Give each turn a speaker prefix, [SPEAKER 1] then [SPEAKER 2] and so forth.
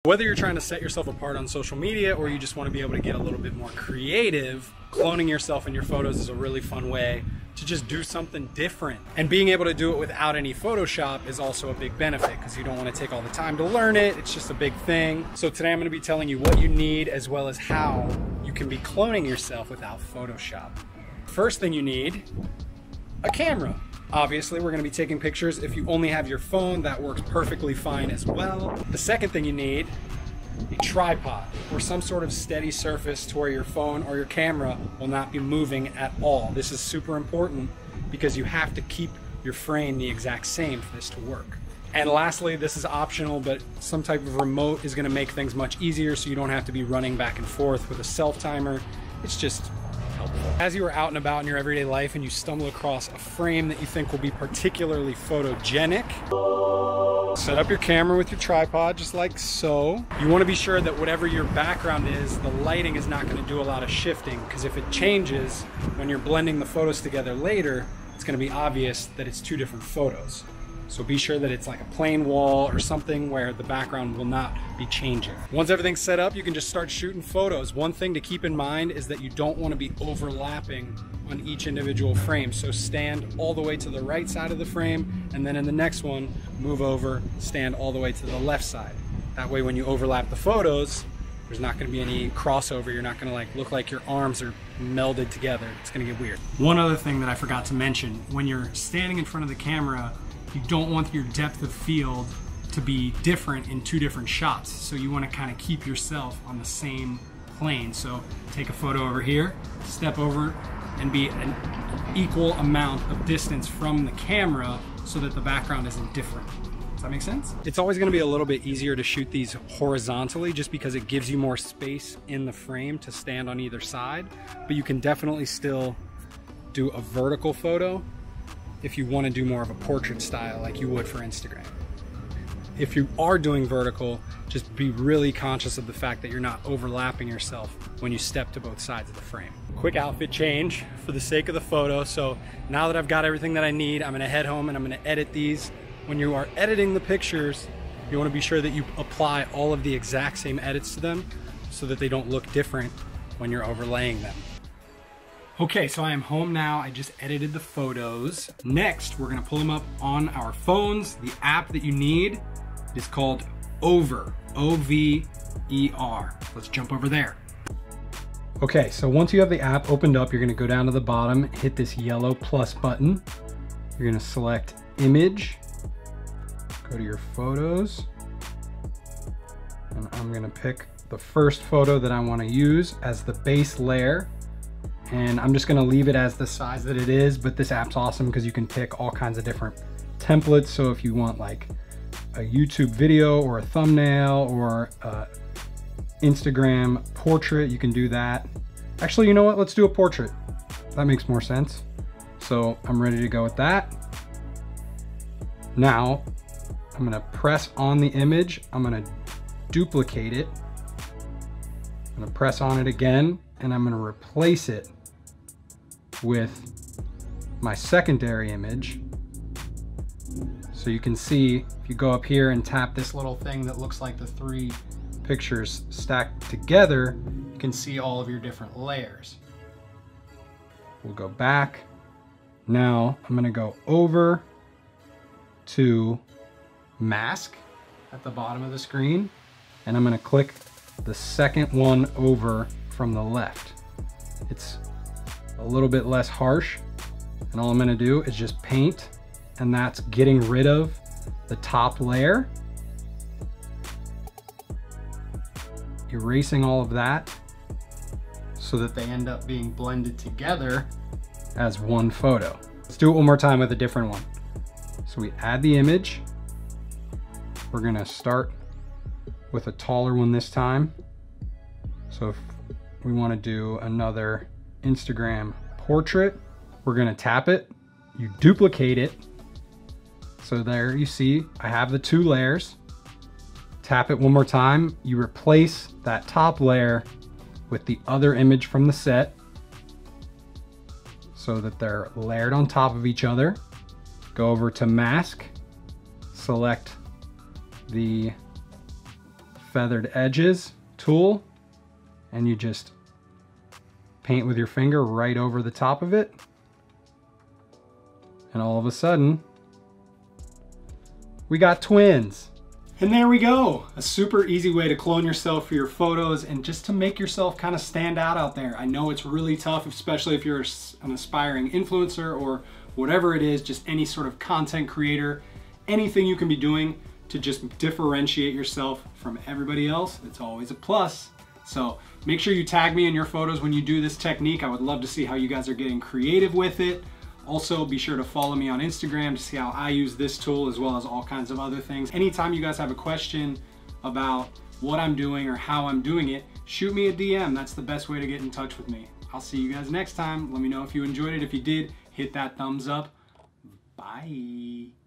[SPEAKER 1] Whether you're trying to set yourself apart on social media or you just want to be able to get a little bit more creative, cloning yourself in your photos is a really fun way to just do something different. And being able to do it without any Photoshop is also a big benefit because you don't want to take all the time to learn it. It's just a big thing. So today I'm going to be telling you what you need as well as how you can be cloning yourself without Photoshop. First thing you need, a camera. Obviously, we're going to be taking pictures. If you only have your phone, that works perfectly fine as well. The second thing you need, a tripod or some sort of steady surface to where your phone or your camera will not be moving at all. This is super important because you have to keep your frame the exact same for this to work. And lastly, this is optional, but some type of remote is going to make things much easier so you don't have to be running back and forth with a self-timer. It's just helpful. As you are out and about in your everyday life and you stumble across a frame that you think will be particularly photogenic, set up your camera with your tripod just like so. You want to be sure that whatever your background is, the lighting is not going to do a lot of shifting, because if it changes when you're blending the photos together later, it's going to be obvious that it's two different photos. So be sure that it's like a plain wall or something where the background will not be changing. Once everything's set up, you can just start shooting photos. One thing to keep in mind is that you don't want to be overlapping on each individual frame. So stand all the way to the right side of the frame, and then in the next one, move over, stand all the way to the left side. That way when you overlap the photos, there's not gonna be any crossover. You're not gonna like look like your arms are melded together. It's gonna get weird. One other thing that I forgot to mention, when you're standing in front of the camera, you don't want your depth of field to be different in two different shots. So you want to kind of keep yourself on the same plane. So take a photo over here, step over and be an equal amount of distance from the camera so that the background isn't different. Does that make sense? It's always going to be a little bit easier to shoot these horizontally just because it gives you more space in the frame to stand on either side, but you can definitely still do a vertical photo if you want to do more of a portrait style like you would for Instagram. If you are doing vertical, just be really conscious of the fact that you're not overlapping yourself when you step to both sides of the frame. Quick outfit change for the sake of the photo. So now that I've got everything that I need, I'm gonna head home and I'm gonna edit these. When you are editing the pictures, you wanna be sure that you apply all of the exact same edits to them so that they don't look different when you're overlaying them. Okay, so I am home now. I just edited the photos. Next, we're gonna pull them up on our phones. The app that you need is called Over, O-V-E-R. Let's jump over there. Okay, so once you have the app opened up, you're gonna go down to the bottom, hit this yellow plus button. You're gonna select Image, go to your photos, and I'm gonna pick the first photo that I wanna use as the base layer. And I'm just gonna leave it as the size that it is, but this app's awesome because you can pick all kinds of different templates. So if you want like a YouTube video or a thumbnail or a Instagram portrait, you can do that. Actually, you know what? Let's do a portrait. That makes more sense. So I'm ready to go with that. Now, I'm gonna press on the image. I'm gonna duplicate it. I'm gonna press on it again, and I'm gonna replace it with my secondary image. So you can see, if you go up here and tap this little thing that looks like the three pictures stacked together, you can see all of your different layers. We'll go back. Now I'm gonna go over to mask at the bottom of the screen, and I'm gonna click the second one over from the left. It's a little bit less harsh, and all I'm gonna do is just paint, and that's getting rid of the top layer, erasing all of that so that they end up being blended together as one photo. Let's do it one more time with a different one. So we add the image. We're gonna start with a taller one this time. So if we want to do another Instagram portrait, we're going to tap it, you duplicate it. So there you see, I have the two layers. Tap it one more time, you replace that top layer with the other image from the set so that they're layered on top of each other. Go over to mask, select the feathered edges tool, and you just paint with your finger right over the top of it. And all of a sudden, we got twins. And there we go. A super easy way to clone yourself for your photos and just to make yourself kind of stand out there. I know it's really tough, especially if you're an aspiring influencer or whatever it is, just any sort of content creator, anything you can be doing to just differentiate yourself from everybody else. It's always a plus. So make sure you tag me in your photos when you do this technique. I would love to see how you guys are getting creative with it. Also, be sure to follow me on Instagram to see how I use this tool as well as all kinds of other things. Anytime you guys have a question about what I'm doing or how I'm doing it, shoot me a DM. That's the best way to get in touch with me. I'll see you guys next time. Let me know if you enjoyed it. If you did, hit that thumbs up. Bye.